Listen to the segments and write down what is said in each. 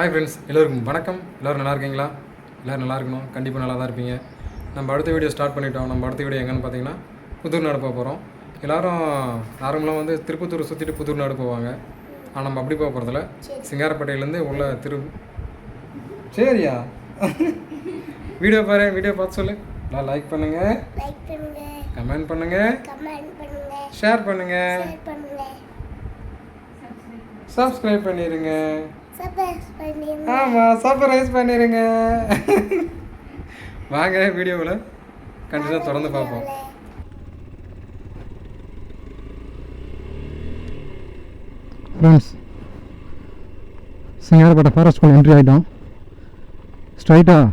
Hi friends, எல்லோருக்கும் வணக்கம். எல்லோரும் நல்லா இருக்கீங்களா? எல்லோரும் நல்லா இருக்கணும், கண்டிப்பாக நல்லா தான் இருப்பீங்க. நம்ம அடுத்த வீடியோ ஸ்டார்ட் பண்ணிட்டோம். நம்ம அடுத்த வீடியோ எங்கன்னு பார்த்தீங்கன்னா புதூர் நாடு போக போகிறோம். எல்லோரும் நார்மலாக வந்து திருப்பத்தூர் சுற்றிட்டு புதூர் நாடு போவாங்க. ஆனால் நம்ம அப்படி போக போகிறதில்ல. சிங்காரப்பேட்டையிலேருந்து உள்ள சரியா வீடியோ பாரு, வீடியோ பார்த்து சொல்லு. நான் லைக் பண்ணுங்கள், கமெண்ட் பண்ணுங்கள், ஷேர் பண்ணுங்கள், சப்ஸ்கிரைப் பண்ணிடுங்க. ஆமாம், சர்ப்ரைஸ் பண்ணிடுங்க. வாங்க வீடியோவில் கண்டிப்பாக தொடர்ந்து பார்ப்போம். ஃப்ரெண்ட்ஸ், சிங்காரப்பேட்டை ஃபாரஸ்ட்குள்ளே என்ட்ரி ஆகிட்டோம். ஸ்ட்ரைட்டாக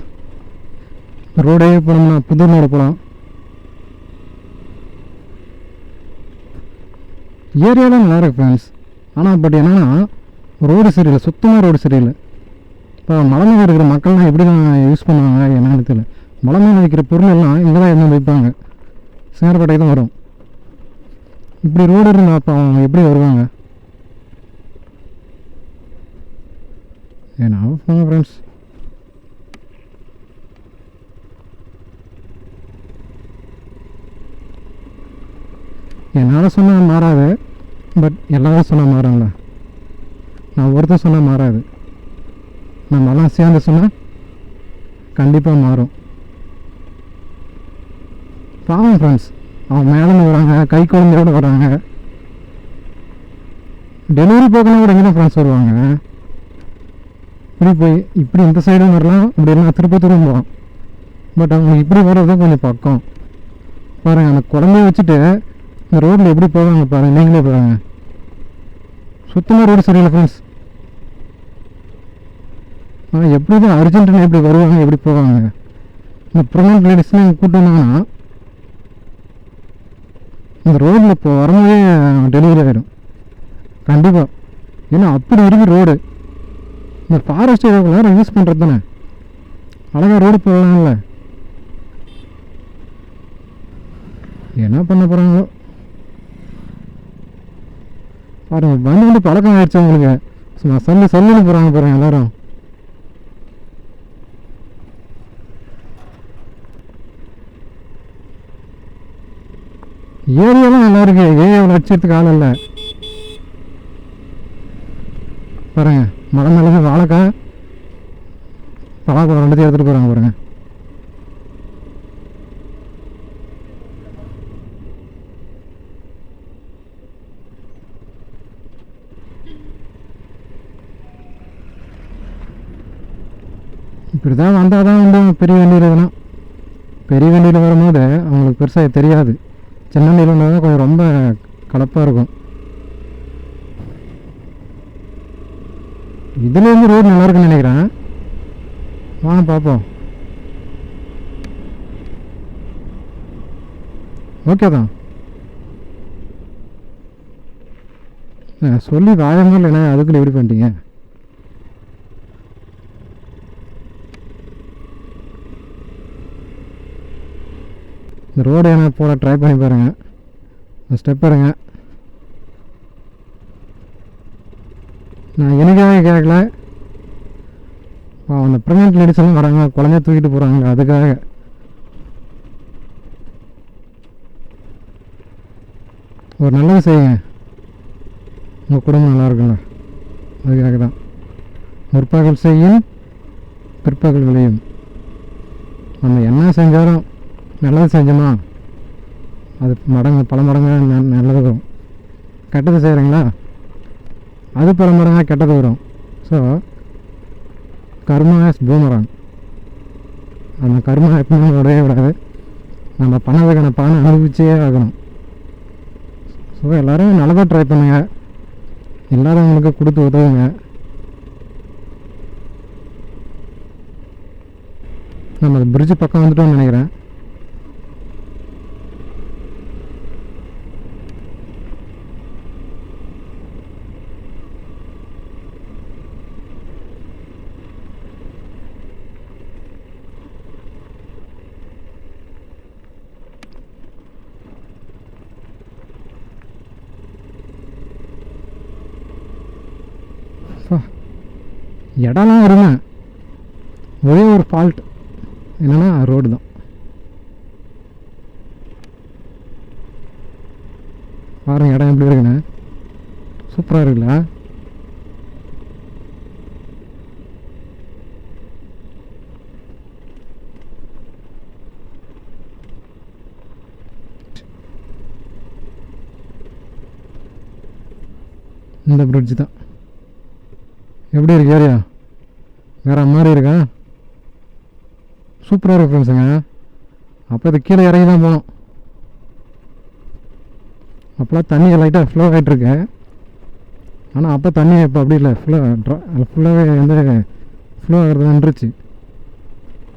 ரோடே போனோம்னா புதூர் நாடு போகலாம். ஏரியாலாம் நல்லா இருக்குது ஃப்ரெண்ட்ஸ். ஆனால் பட் என்னென்னா ரோடு சரியில்லை, சுத்தமாக ரோடு சரியில்லை. இப்போ மலை மேலே இருக்கிற மக்கள்லாம் எப்படி தான் யூஸ் பண்ணுவாங்க என்னன்னு தெரியல. மலை மேலே வைக்கிற பொருள் எல்லாம் இங்கே தான் எதுவும் வைப்பாங்க, சிங்காரப்பேட்டை தான் வரும். இப்படி ரோடு இருந்தால் அப்போ அவங்க எப்படி வருவாங்க? ஏன்னா போங்க ஃப்ரெண்ட்ஸ். என்னால் சொன்னால் மாறாது, பட் எல்லாரும் சொன்னால் மாறும்ல. நான் ஒருத்தர் சொன்னால் மாறாது, நம்மலாம் சேர்ந்து சொன்னால் கண்டிப்பாக மாறும். பாவம் ஃப்ரெண்ட்ஸ், அவன் மேலே வராங்க, கை குழந்தையோடு வராங்க. டெலிவரி போகணும் கூட எங்கே தான் ஃப்ரெண்ட்ஸ் வருவாங்க? இப்படி போய் இப்படி இந்த சைடும் வரலாம், இப்படி எல்லாம் திருப்பத்தூரும் போகலாம். பட் அவங்களுக்கு இப்படி வர்றது தான் கொஞ்சம் பக்கம். பாருங்கள், அந்த குழந்தைய வச்சுட்டு இந்த ரோட்டில் எப்படி போவாங்க பாருங்கள், நீங்களே போவாங்க. சுத்தமாக ரோடு சரியில்லை ஃப்ரெண்ட்ஸ். ஆனால் எப்படி தான் அர்ஜென்ட்டுன்னு எப்படி வருவாங்க, எப்படி போவாங்க? இந்த ப்ரெக்னென்ட் லேடிஸ்லாம் இங்கே கூப்பிட்டு வந்தாங்கன்னா இந்த ரோட்டில் இப்போ வரும்போதே டெலிவரி ஆகிடும் கண்டிப்பாக. ஏன்னா அப்படி இருக்குது ரோடு. இந்த ஃபாரஸ்ட் ஏரியாவுக்குள்ள யூஸ் பண்ணுறது தானே, அழகாக ரோடு போடலாம்ல. என்ன பண்ண போகிறாங்களோ பாருங்க. வந்து பழக்கம் ஆயிடுச்சு அவங்களுக்கு. சும்மா சொல்லுன்னு போகிறாங்க பாருங்க எல்லாரும். ஏரியாலாம் நல்லா இருக்கு, ஏரியாவில் அடிச்சதுக்கு ஆள் இல்லை பாருங்க. மலை மேலே வாழைக்காய் பலாப்பழம் ரெண்டுத்தையும் எடுத்துகிட்டு போகிறாங்க பாருங்க. இப்படி தான் வந்தால் தான் வந்து பெரிய வண்டியில் இதெல்லாம் பெரிய வண்டியில் வரும்போது அவங்களுக்கு பெருசாக தெரியாது. சின்ன வண்டியில் வந்தால் தான் கொஞ்சம் ரொம்ப கலப்பாக இருக்கும். இதுலேருந்து ரோடு நல்லா இருக்குன்னு நினைக்கிறேன். வாங்க பார்ப்போம். ஓகே தான் சொல்லி வாழங்கள் இல்லைன்னா அதுக்குள்ள எப்படி பண்ணிட்டீங்க? இந்த ரோடு என்ன போட ட்ரை பண்ணி பாருங்கள். ஸ்டெப் பாருங்க. நான் எனக்காக கேட்கல, அந்த ப்ரெக்னென்ட் லேடிஸ் எல்லாம் வராங்க, குழந்தைய தூக்கிட்டு போகிறாங்க, அதுக்காக. ஒரு நல்லது செய்யுங்க, உங்கள் குடும்பம் நல்லா இருக்குல்ல, அதுக்காக தான். முற்பகல் செய்யும் பிற்பகல் விளையும். நம்ம என்ன செஞ்சாலும் நல்லது செஞ்சோமா அது பல மடங்கு நல்லது வரும். கெட்டது செய்கிறீங்களா அது பல மடங்காக கெட்டது வரும். So karma is boomerang. அந்த கர்மா எப்பவுமே விடவே விடாது. நம்ம பண்ணதுக்கான பலனை அனுபவிச்சே ஆகணும். ஸோ எல்லோரும் நல்லதாக ட்ரை பண்ணுங்க, இல்லாதவங்களுக்கு கொடுத்து உதவுங்க. நம்ம பிரிட்ஜு பக்கம் வந்துட்டோம்னு நினைக்கிறேன். இடம்லாம் வருங்க, ஒரே ஒரு ஃபால்ட் என்னென்னா ரோடு தான். பாருங்க இடம் எப்படி இருக்குன்னு, சூப்பராக இருக்குல்ல. இந்த பிரிட்ஜ் தான். எப்படி இருக்கு ஏரியா? வேறு மாதிரி இருக்கா? சூப்பராக இருக்கு ஃப்ரெண்ட்ஸுங்க. அப்போ இது கீழே இறங்கி தான் போனோம். அப்போலாம் தண்ணி லைட்டாக ஃப்ளோ ஆகிட்டுருக்கு. ஆனால் அப்போ தண்ணி இப்போ அப்படி இல்லை, ஃபுல்லாகவே வந்து ஃப்ளோ ஆகிறது நின்றுச்சு,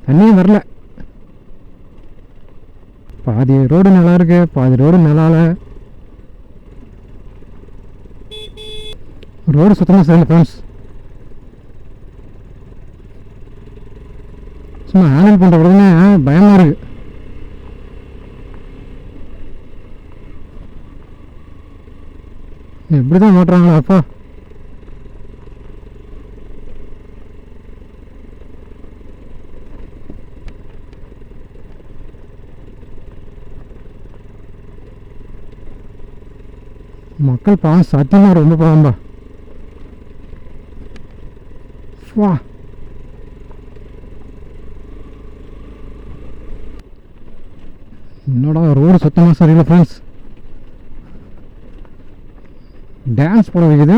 தண்ணியும் வரல. பாதி ரோடு நல்லா இருக்கு, பாதி ரோடு நல்லால. ரோடு சுத்தமாக சரியில்லை ஃப்ரெண்ட்ஸ். சும்மா ஹேண்டில் பண்ணுற உடனே பயமாக இருக்குது. எப்படி தான் மாட்டுறாங்களா அப்பா. மக்கள் பாவம், சத்தியமாக ரொம்ப பாவம்பா. வா, என்னடா ரோடு சுத்தமாக சரியில்லை ஃப்ரெண்ட்ஸ். டான்ஸ் போட வைக்குது.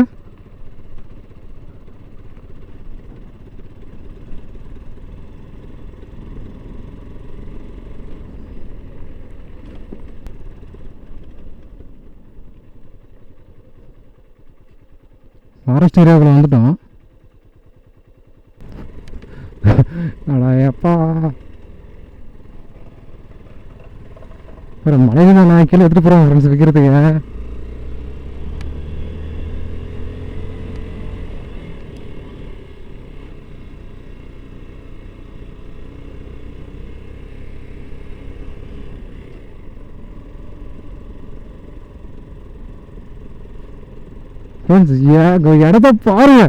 ஃபாரஸ்ட் ஏரியாவுக்குள்ள வந்துட்டோம். அடா எப்பா, ஒரு மலையில நான் கீழே எடுத்துகிட்டு போகிறேன் ஃப்ரெண்ட்ஸ் விற்கிறதுக்கு. ஃப்ரெண்ட்ஸ் இடத்த பாருங்க,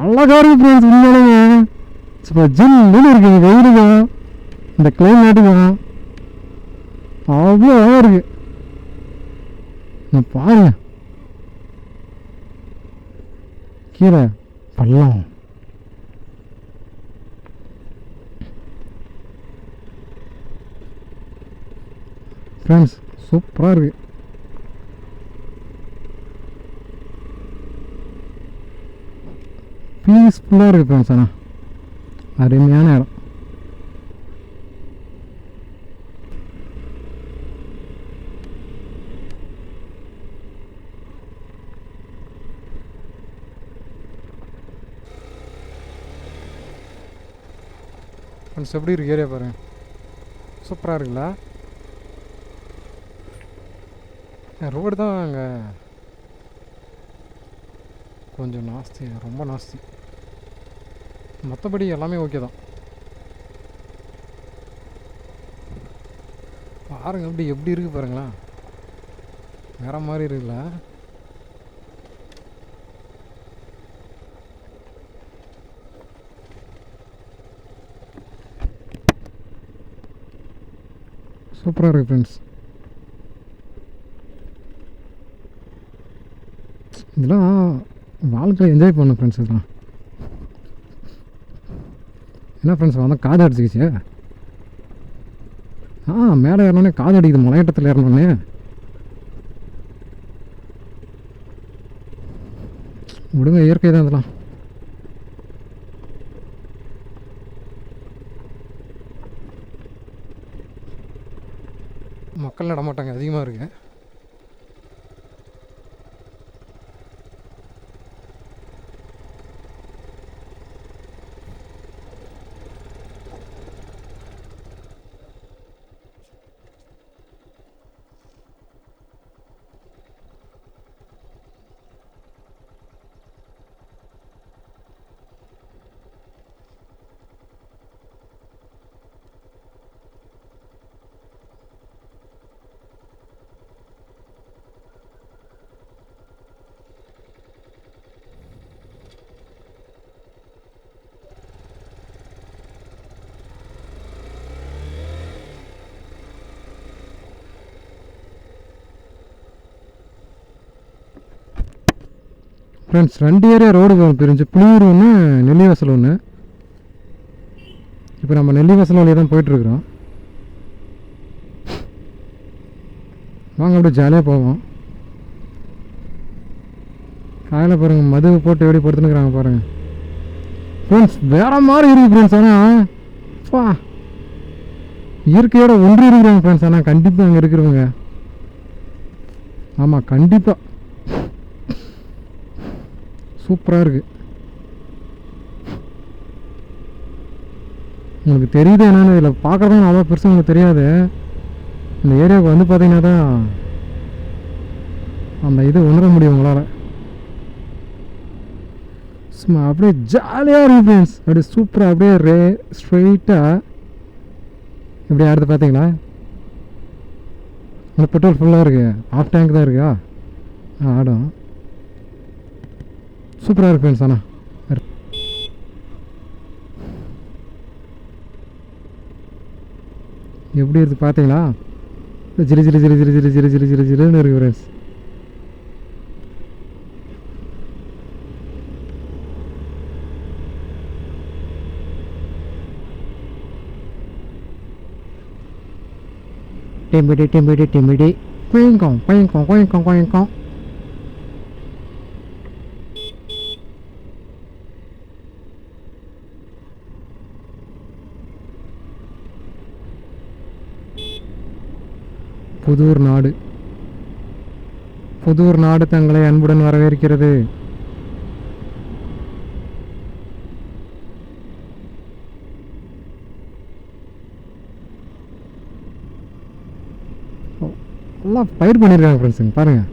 அழகா இருக்கு ஃப்ரெண்ட்ஸ். உண்மையிலேயே இப்போ ஜில்லுன்னு இருக்குது வெயிலுக்கும் இந்த கிளைமேட்டுக்கும், அவ்வளோ அழகாக இருக்கு. நான் பாருங்க கீழே பள்ளம். ஃப்ரெண்ட்ஸ் சூப்பராக இருக்குது. பீஸ்ஃபுல்லாக இருக்குது ஃப்ரெண்ட்ஸ். ஆனால் அருமையான இடம். ஃப்ரெண்ட்ஸ் எப்படி இருக்கு ஏரியா பாருங்க, சூப்பராக இருக்குல்ல. ரோடு தான் அங்கே கொஞ்சம் நாஸ்தி, ரொம்ப நாஸ்தி. மற்றபடி எல்லாமே ஓகே தான். பாருங்க அப்படி எப்படி இருக்குது பாருங்களேன், வேறு மாதிரி இருக்குல்ல. சூப்பராக இருக்குது ஃப்ரெண்ட்ஸ். இதெல்லாம் வாழ்க்கையில் என்ஜாய் பண்ணணும் ஃப்ரெண்ட்ஸ். இதெல்லாம் என்ன ஃப்ரெண்ட்ஸ் வந்தால் காது அடிச்சிக்கிச்சு. மேலே ஏறினோடனே காது அடிக்குது, மலையட்டத்தில் ஏறினோடனே. விடுங்க, இயற்கை தான் இதெல்லாம். மக்கள் நடமாட்டாங்க அதிகமாக இருக்கு. ஃப்ரெண்ட்ஸ் 2 ஏரியா ரோடு பிரிஞ்சு, புளியூர் ஒன்று, நெல்லிவாசல் ஒன்று. இப்போ நம்ம நெல்லிவாசல் வழியாக தான் போயிட்டுருக்குறோம். வாங்க அப்படியே ஜாலியாக போவோம். காலையில் பாருங்கள் மது போட்டு எப்படி படுத்துனுக்குறாங்க பாருங்கள் ஃப்ரெண்ட்ஸ். வேறு மாதிரி இருக்குது ஃப்ரெண்ட்ஸ். ஆனால் பா இயற்கையோட ஒன்றி இருக்கிறாங்க ஃப்ரெண்ட்ஸ். ஆனால் கண்டிப்பாக அங்கே இருக்கிறவங்க, ஆமாம் கண்டிப்பாக சூப்பராக இருக்குது. உங்களுக்கு தெரியுது என்னென்னு இதில் பார்க்குறதும் அவ்வளோ பெருசாக உங்களுக்கு தெரியாது. இந்த ஏரியாவுக்கு வந்து பார்த்தீங்கன்னா தான் அந்த இது உணர முடியும் உங்களால். சும்மா அப்படியே ஜாலியாக இருக்குது ஃப்ரெண்ட்ஸ். அப்படியே சூப்பராக அப்படியே ஸ்ட்ரெயிட்டாக இப்படி அடுத்து பார்த்தீங்களா, அந்த பெட்ரோல் ஃபுல்லாக இருக்குது, ஆஃப் டேங்க் தான் இருக்கா ஆடும். சூப்பராக இருக்கு ஃப்ரெண்ட்ஸ். ஆனால் எப்படி இருக்குது பார்த்தீங்களா, ஜிரி ஜிரி ஜிரி ஜிரி ஜிரி ஜிரி ஜிரி ஜிரி ஜிரின்னு இருக்குது ஃப்ரெண்ட்ஸ். டிம்பிடி டிம்பிடி டிம்பிடி குயிங்காம் குயிங்காம் குயிங்காம் குயிங்காம். புதூர் நாடு, புதூர் நாடு தங்களை அன்புடன் வரவேற்கிறது. எல்லாம் பயிர் பண்ணியிருக்காங்க ஃப்ரெண்ட்ஸுங்க பாருங்கள்.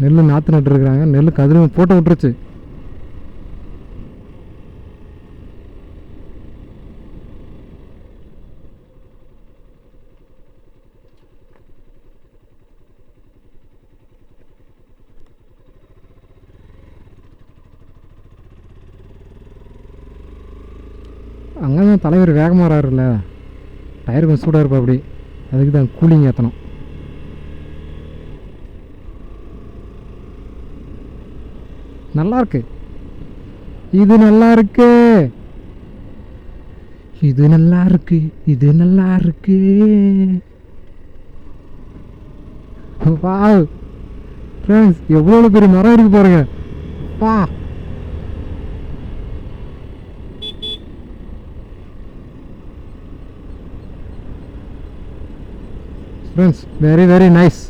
நெல் நாற்று நட்டுருக்குறாங்க, நெல் கதிரும் போட்டு விட்டுருச்சு. அங்கே தான் தலைவர் வேகமாக வராருல்ல, டயர் கொஞ்சம் சூடாக இருப்பா அப்படி, அதுக்கு தான் கூலிங் ஏற்றணும். நல்லாயிருக்கு, இது நல்லா இருக்கு, இது நல்லா இருக்கு, இது நல்லா இருக்கு. வாவ் ஃப்ரெண்ட்ஸ், எவ்வளோ பெரிய மரம் இருக்கு பாருங்க. பா ஃப்ரெண்ட்ஸ், வெரி வெரி நைஸ்.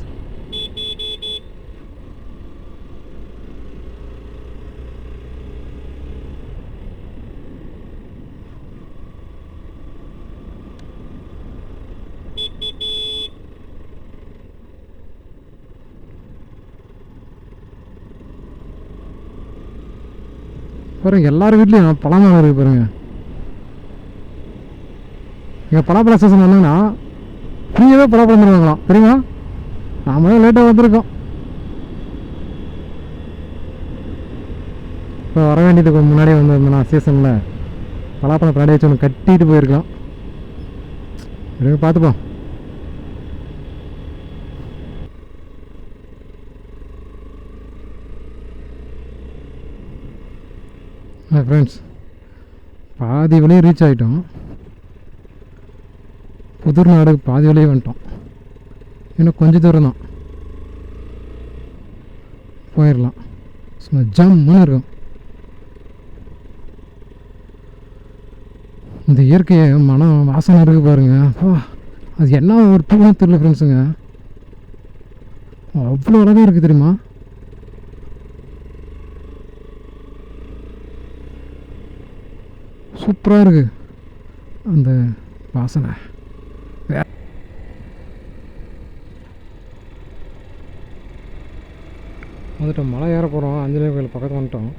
பாருங்க எல்லார் வீட்லேயும் பழமரம் இருக்குது பாருங்க. எங்கள் பலாப்பழ சீசன் வந்தாங்கன்னா ஃப்ரீயாகவே பலாப்பழம் தருவாங்களாம் தெரியுமா. நாமளே லேட்டாக வந்திருக்கோம். இப்போ வர வேண்டியதுக்கு முன்னாடியே வந்திருந்தேன் நான் சீசனில். பலாப்பழம் பின்னாடி வச்சு ஒன்று கட்டிட்டு போயிருக்கலாம். எனக்கு பார்த்துப்போம். ஃப்ரெண்ட்ஸ், பாதி வழியே ரீச் ஆகிட்டோம். புதூர் நாடு பாதி வழியே வந்துட்டோம். இன்னும் கொஞ்சம் தூரம் தான் போயிடலாம். சும்மா ஜம்முன்னு இருக்கும். இந்த இயற்கையை மனம் வாசனை இருக்குது பாருங்க. அது என்ன ஒரு தூரம் தெரியல ஃப்ரெண்ட்ஸுங்க, அவ்வளோ அழகாக இருக்குது தெரியுமா. சூப்பராக இருக்குது அந்த வாசனை. வந்துட்டோம், மலை ஏற போகிறோம். ஆஞ்சநேயர் கோயில் பக்கத்தில் வந்துட்டோம்.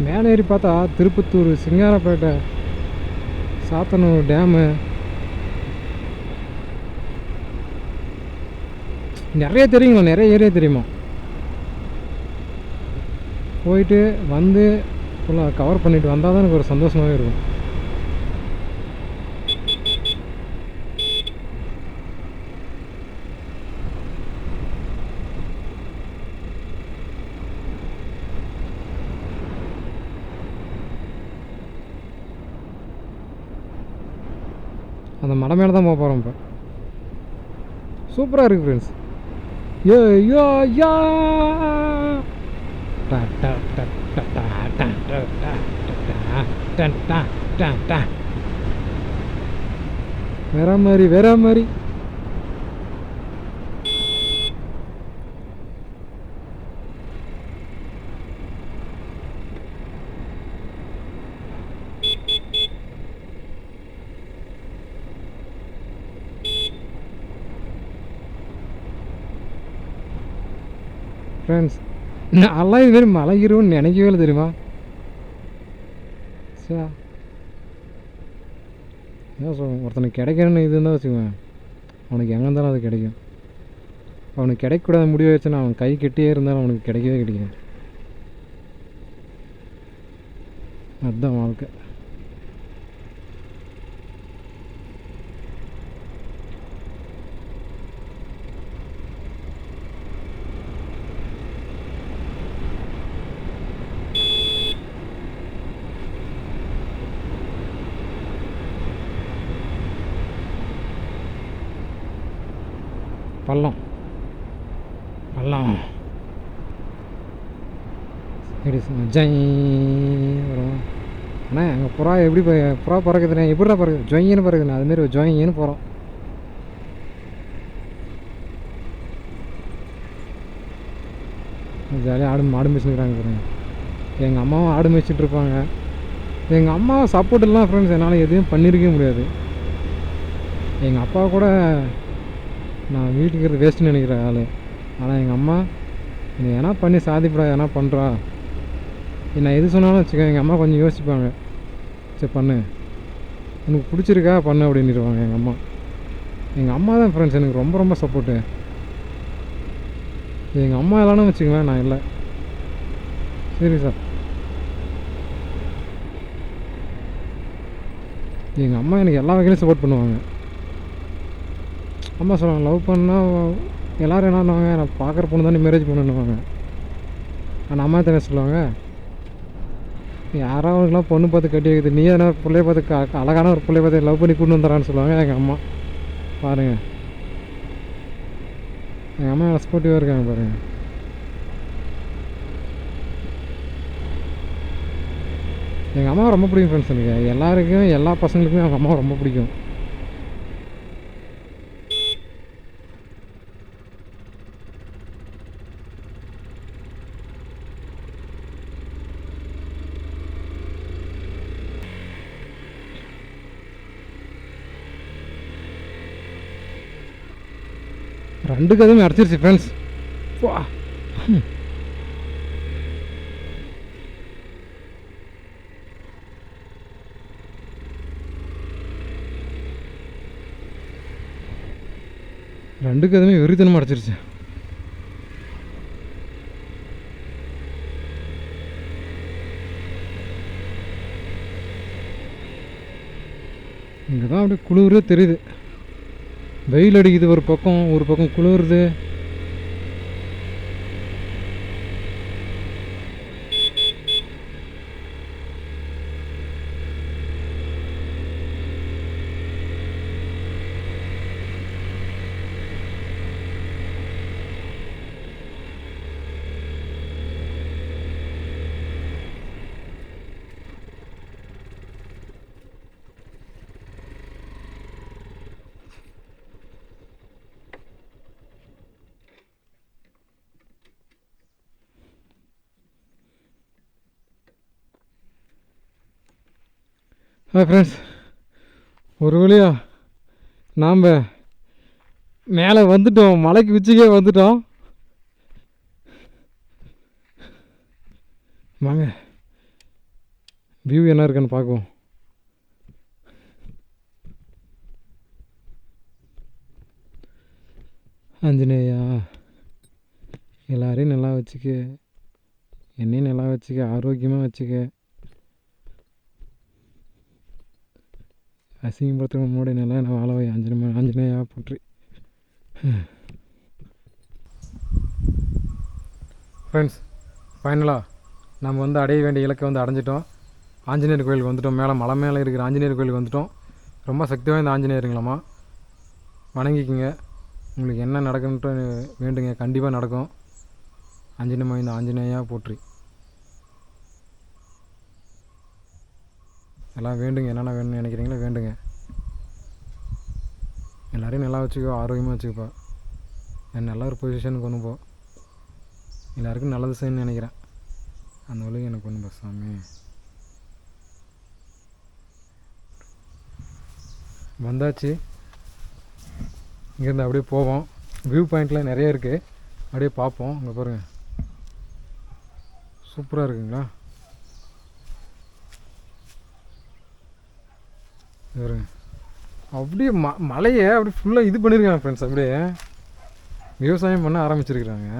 மேலே ஏறி பார்த்தா திருப்பத்தூர், சிங்காரப்பேட்டை, சாத்தனூர் டேமு, நிறைய தெரியுங்களா, நிறைய ஏரியா தெரியுமா. போயிட்டு வந்து ஃபுல்லாக கவர் பண்ணிட்டு வந்தால் தான் எனக்கு ஒரு சந்தோஷமாகவே இருக்கும். அந்த மலை மேலே தான் போக போகிறோம் இப்போ. சூப்பராக இருக்குது ஃப்ரெண்ட்ஸ். யோ யோ யா டா டா டா டா டா டா டா டா டா டா டா டா. வேற மாதிரி வேற மாதிரி. ஃப்ரெண்ட்ஸ், நான்லாம் இதுமாரி மலையிருன்னு நினைக்கவே இல்லை தெரியுமா. சார் ஏன் சொல்லுவேன், ஒருத்தனுக்கு கிடைக்கணும்னு இது இருந்தால் வச்சுக்குவேன், அவனுக்கு எங்கே இருந்தாலும் அது கிடைக்கும். அவனுக்கு கிடைக்கக்கூடாத முடிவு வச்சுன்னா அவன் கை கெட்டியே இருந்தாலும் அவனுக்கு கிடைக்கவே கிடைக்கும். அதுதான் வாழ்க்கை. பள்ளம் பள்ளம் சரி ஜெய் வரும். ஆனால் அங்கே புறா எப்படி புறா பறக்குதுண்ணே, எப்படிடா பறக்குது, ஜொயின்னு பறக்குதுண்ணே, அதுமாரி ஜொயின்னு போகிறோம். ஜாலியாக ஆடு மேய்ச்சிருக்கிறாங்க பாருங்க. எங்கள் அம்மாவும் ஆடு மேய்ச்சிட்டு இருப்பாங்க. எங்கள் அம்மா சப்போர்ட் எல்லாம் ஃப்ரெண்ட்ஸ் என்னால் எதுவும் பண்ணியிருக்கவே முடியாது. எங்கள் அப்பா கூட நான் வீட்டுக்கு இருக்கிறது வேஸ்ட்டுன்னு நினைக்கிற ஆள். ஆனால் எங்கள் அம்மா நீ எதனா பண்ணி சாதிப்படா, எதனா பண்ணுறா, நான் எது சொன்னாலும் வச்சுக்கோ, எங்கள் அம்மா கொஞ்சம் யோசிப்பாங்க. சரி பண்ணு, உனக்கு பிடிச்சிருக்கா பண்ணு அப்படின்னுருவாங்க எங்கள் அம்மா. எங்கள் அம்மா தான் ஃப்ரெண்ட்ஸ் எனக்கு ரொம்ப ரொம்ப சப்போர்ட்டு. எங்கள் அம்மா இல்லைன்னு வச்சுக்கங்களேன் நான் இல்லை. சரி சார், எங்கள் அம்மா எனக்கு எல்லா வகையிலும் சப்போர்ட் பண்ணுவாங்க. அம்மா சொல்லுவாங்க, லவ் பண்ணால் எல்லோரும் என்ன பண்ணுவாங்க, நான் பார்க்குற பொண்ணு தானே மேரேஜ் பண்ணுவாங்க. ஆனால் அம்மா தானே சொல்லுவாங்க, யாராவதுக்கெலாம் பொண்ணு பார்த்து கட்டி வைக்குது, நீ எதனா பிள்ளைய பார்த்து அழகான ஒரு பிள்ளைய பார்த்து லவ் பண்ணி கூட்டு வந்துடுறான்னு சொல்லுவாங்க எங்கள் அம்மா. பாருங்கள், எங்கள் அம்மா சப்போர்ட்டிவாக இருக்காங்க பாருங்கள். எங்கள் அம்மா ரொம்ப பிடிக்கும் ஃப்ரெண்ட்ஸ். எனக்கு எல்லாருக்கும், எல்லா பசங்களுக்குமே அவங்க அம்மாவை ரொம்ப பிடிக்கும். ரெண்டு கதையுமே அடைச்சிருச்சு ஃப்ரெண்ட்ஸ். வா ரெண்டு கதையுமே வெறித்தனமாக அடைச்சிருச்சு. இங்கே தான் அப்படியே குளிரே தெரியுது. வெயில் அடிக்குது ஒரு பக்கம் குளிருது. ஃப்ரெண்ட்ஸ், ஒரு வழியா நாம் மேலே வந்துட்டோம், மலைக்கு உச்சிக்கே வந்துட்டோம். வாங்க வியூ என்ன இருக்குன்னு பார்க்குவோம். ஆஞ்சநேயா எல்லாரையும் நல்லா வச்சுக்க, என்னையும் நல்லா வச்சுக்க, ஆரோக்கியமாக வச்சுக்க. அசிங்கப்படுத்துகிற மூட நல்லா நான் வாழவை ஆஞ்சநேயா போற்றி. ஃப்ரெண்ட்ஸ், ஃபைனலாக நம்ம வந்து அடைய வேண்டிய இலக்கை வந்து அடைஞ்சிட்டோம். ஆஞ்சநேயர் கோயிலுக்கு வந்துவிட்டோம். மேலே மலை மேலே இருக்கிற ஆஞ்சநேயர் கோயிலுக்கு வந்துவிட்டோம். ரொம்ப சக்தி வாய்ந்த ஆஞ்சநேயருங்களாம்மா, வணங்கிக்குங்க. உங்களுக்கு என்ன நடக்குன்ட்டு வேண்டுங்க, கண்டிப்பாக நடக்கும். ஆஞ்சநேய ஆஞ்சநேயா போற்றி. எல்லாம் வேண்டுங்க, என்னென்ன வேணும்னு நினைக்கிறீங்களோ வேண்டுங்க. எல்லோரையும் நல்லா வச்சுக்கோ, ஆரோக்கியமாக வச்சுக்கப்பா. நான் நல்ல ஒரு பொசிஷனுக்கு கொண்டு போ. எல்லாருக்கும் நல்லது செய்யணும்னு நினைக்கிறேன். அந்த வழிக்கு எனக்கு கொண்டு போ சாமி. வந்தாச்சு. இங்கேருந்து அப்படியே போவோம். வியூ பாயிண்ட்லாம் நிறைய இருக்குது, அப்படியே பார்ப்போம். இங்கே பாருங்கள், சூப்பராக இருக்குங்களா. பாருங்க, அப்படியே மலையை அப்படியே ஃபுல்லாக இது பண்ணியிருக்காங்க ஃப்ரெண்ட்ஸ். அப்படியே விவசாயம் பண்ண ஆரம்பிச்சிருக்கிறாங்க.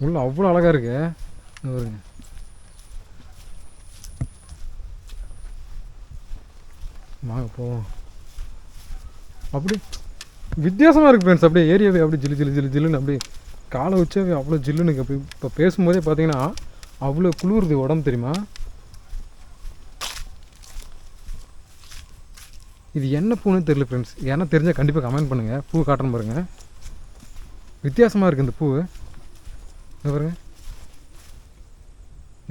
உள்ள அவ்வளோ அழகாக இருக்கு. பாருங்க, வாங்க போவோம். அப்படி வித்தியாசமாக இருக்குது ஃப்ரெண்ட்ஸ். அப்படியே ஏரியாவே அப்படி ஜில்லுன்னு அப்படியே காலை வச்சாவே அவ்வளோ ஜில்லுன்னு. அப்படி இப்போ பேசும்போதே பார்த்தீங்கன்னா அவ்வளோ குளிருது உடம்பு, தெரியுமா. இது என்ன பூன்னு தெரியல ஃப்ரெண்ட்ஸ். ஏன்னா தெரிஞ்சால் கண்டிப்பாக கமெண்ட் பண்ணுங்கள். பூ காட்டுறேன் பாருங்கள், வித்தியாசமாக இருக்குது இந்த பூ. பாருங்க,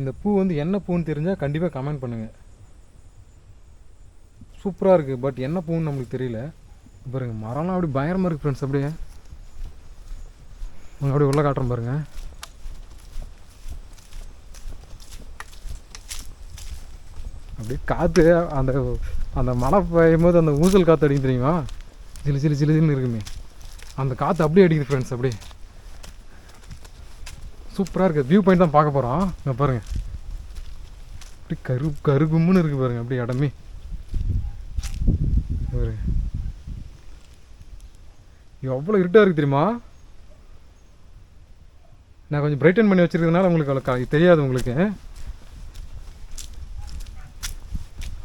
இந்த பூ வந்து என்ன பூன்னு தெரிஞ்சால் கண்டிப்பாக கமெண்ட் பண்ணுங்கள். சூப்பராக இருக்குது, பட் என்ன பூன்னு நம்மளுக்கு தெரியல. பாருங்கள், மரம்லாம் அப்படி பயங்கரமாக இருக்குது ஃப்ரெண்ட்ஸ். அப்படியே அப்படியே உள்ள காட்டுறேன் பாருங்கள். அப்படியே காற்று அந்த அந்த மழை பெய்யும் போது அந்த ஊசல் காற்று அடிக்கும் தெரியுமா, ஜில்லுன்னு இருக்குமே, அந்த காற்று அப்படியே அடிக்குது ஃப்ரெண்ட்ஸ். அப்படியே சூப்பராக இருக்குது. வியூ பாயிண்ட் தான் பார்க்க போகிறோம். இங்கே பாருங்கள், அப்படி கருகும்னு இருக்குது பாருங்கள். அப்படியே இடமே எவ்வளோ இருட்டாக இருக்குது தெரியுமா. நான் கொஞ்சம் பிரைட்டன் பண்ணி வச்சுருக்கிறதுனால உங்களுக்கு அவ்வளோ தெரியாது உங்களுக்கு.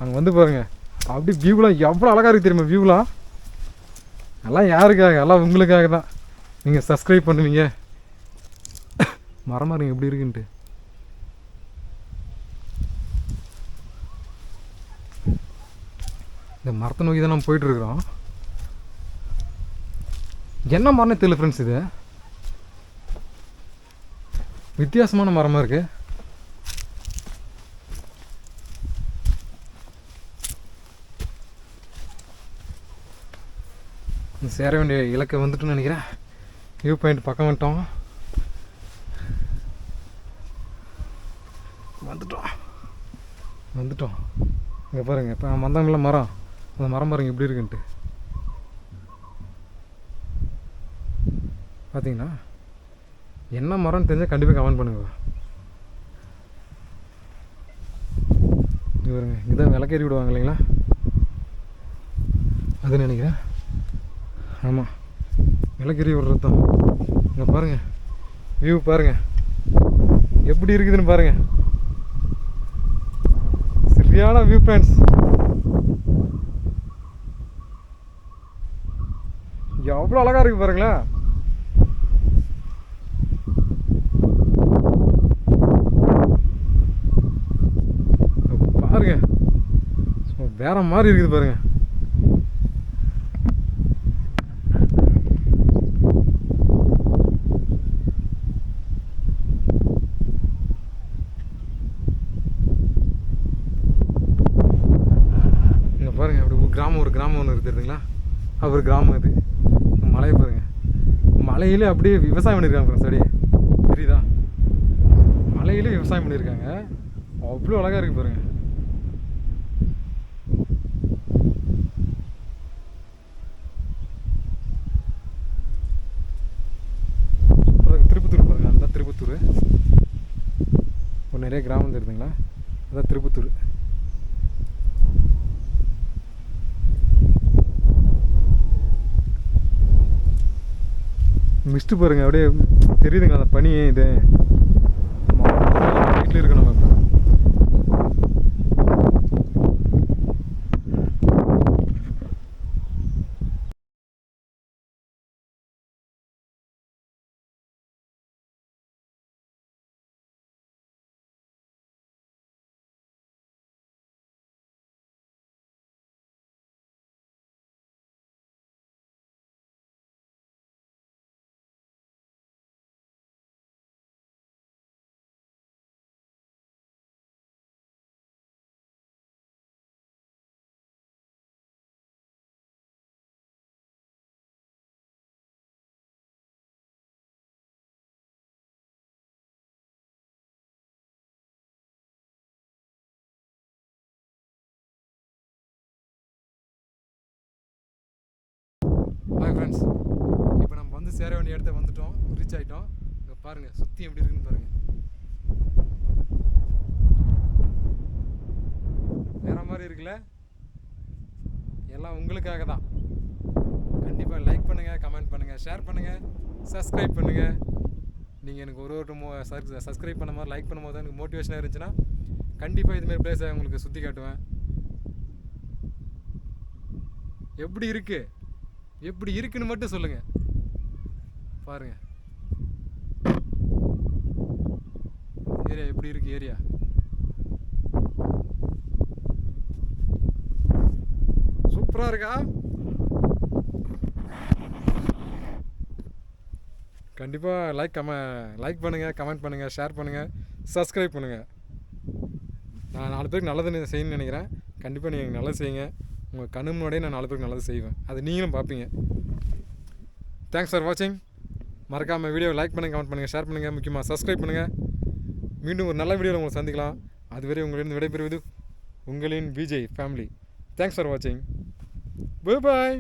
அங்கே வந்து பாருங்கள், அப்படி வியூலாம் எவ்வளோ அழகாக இருக்குது தெரியுமா. வியூலாம் எல்லாம் யாருக்காக, எல்லாம் உங்களுக்காக தான். நீங்கள் சப்ஸ்கிரைப் பண்ணுவீங்க. மரம் பாருங்க எப்படி இருக்குன்ட்டு. இந்த மரத்தை நோக்கி தான் நம்ம போயிட்டுருக்குறோம். என்ன மரம்னே தெரியல ஃப்ரெண்ட்ஸ். இது வித்தியாசமான மரமாக இருக்குது. சேர வேண்டிய இலக்கை வந்துட்டுன்னு நினைக்கிறேன். வியூ பாயிண்ட் பக்கம் வந்துட்டோம். இங்கே பாருங்கள், இப்போ வந்தாங்கல்ல மரம், அந்த மரம் பாருங்கள் எப்படி இருக்குன்ட்டு. பார்த்தீங்களா, என்ன மரம்னு தெரிஞ்சால் கண்டிப்பாக கமெண்ட் பண்ணுங்க. இங்கே பாருங்க, இதான் விளக்கேறி விடுவாங்க இல்லைங்களா, அதுன்னு நினைக்கிறேன். ஆமாம், விளக்கேறி விடுறது தான். இங்கே பாருங்கள், வியூ பாருங்கள் எப்படி இருக்குதுன்னு பாருங்கள். சரியான வியூ ஃப்ரெண்ட்ஸ். எவ்வளோ அழகாக இருக்குது பாருங்களேன். பாருங்க, வேற மாதிரி இருக்குது பாருங்க. இங்கே பாருங்க, அப்படி ஒரு கிராமம் ஒன்று இருக்குதுங்களா, ஒரு கிராமம் இது. மலையை பாருங்க, மலையிலே அப்படியே விவசாயம் பண்ணியிருக்காங்க ஃப்ரெண்ட்ஸ். அப்படியே தெரியுதா, மலையிலே விவசாயம் பண்ணியிருக்காங்க. அவ்வளோ அழகாக இருக்குது பாருங்க. திருப்பத்தூர் பாருங்க, அதுதான் திருப்பத்தூர். ஒரு நிறைய கிராமம் தெரியுதுங்களா, அதுதான் திருப்பத்தூர். மிஸ்ட்டு பாருங்க அப்படியே தெரியுதுங்க அந்த பனி இது வீட்டில் இருக்கு நம்ம இப்போ. ஹாய் ஃப்ரெண்ட்ஸ், இப்போ நம்ம வந்து சேர வேண்டிய இடத்த வந்துட்டோம், ரீச் ஆகிட்டோம். இப்போ பாருங்கள் சுற்றி எப்படி இருக்குன்னு பாருங்கள். வேறு மாதிரி இருக்குல்ல? எல்லாம் உங்களுக்காக தான். கண்டிப்பாக லைக் பண்ணுங்கள், கமெண்ட் பண்ணுங்கள், ஷேர் பண்ணுங்கள், சப்ஸ்கிரைப் பண்ணுங்கள். நீங்கள் எனக்கு ஒரு சப்ஸ்கிரைப் பண்ண மாதிரி லைக் பண்ணும் போது எனக்கு மோட்டிவேஷனாக இருந்துச்சுன்னா கண்டிப்பாக இதுமாரி பிளேஸை உங்களுக்கு சுற்றி காட்டுவேன். எப்படி இருக்குது எப்படி இருக்குன்னு மட்டும் சொல்லுங்கள். பாருங்க ஏரியா எப்படி இருக்கு. ஏரியா சூப்பராக இருக்கா? கண்டிப்பாக லைக் பண்ணுங்கள், கமெண்ட் பண்ணுங்கள், ஷேர் பண்ணுங்கள், சப்ஸ்கிரைப் பண்ணுங்கள். நான் 4 பேருக்கு நல்லது செய்யணும்னு நினைக்கிறேன். கண்டிப்பாக நீங்கள் நல்லது செய்யுங்க. உங்கள் கண்ணு முன்னாடியே நான் 4 பேருக்கு நல்லது செய்வேன். அது நீங்களும் பார்ப்பீங்க. தேங்க்ஸ் ஃபார் வாட்சிங். மறக்காமல் வீடியோவை லைக் பண்ணுங்கள், கமெண்ட் பண்ணுங்கள், ஷேர் பண்ணுங்கள், முக்கியமாக சப்ஸ்கிரைப் பண்ணுங்கள். மீண்டும் ஒரு நல்ல வீடியோவில் உங்களை சந்திக்கலாம். அதுவரை உங்களிடம் விடைபெறுவது உங்களின் விஜய் ஃபேமிலி. தேங்க்ஸ் ஃபார் வாட்சிங். Bye bye.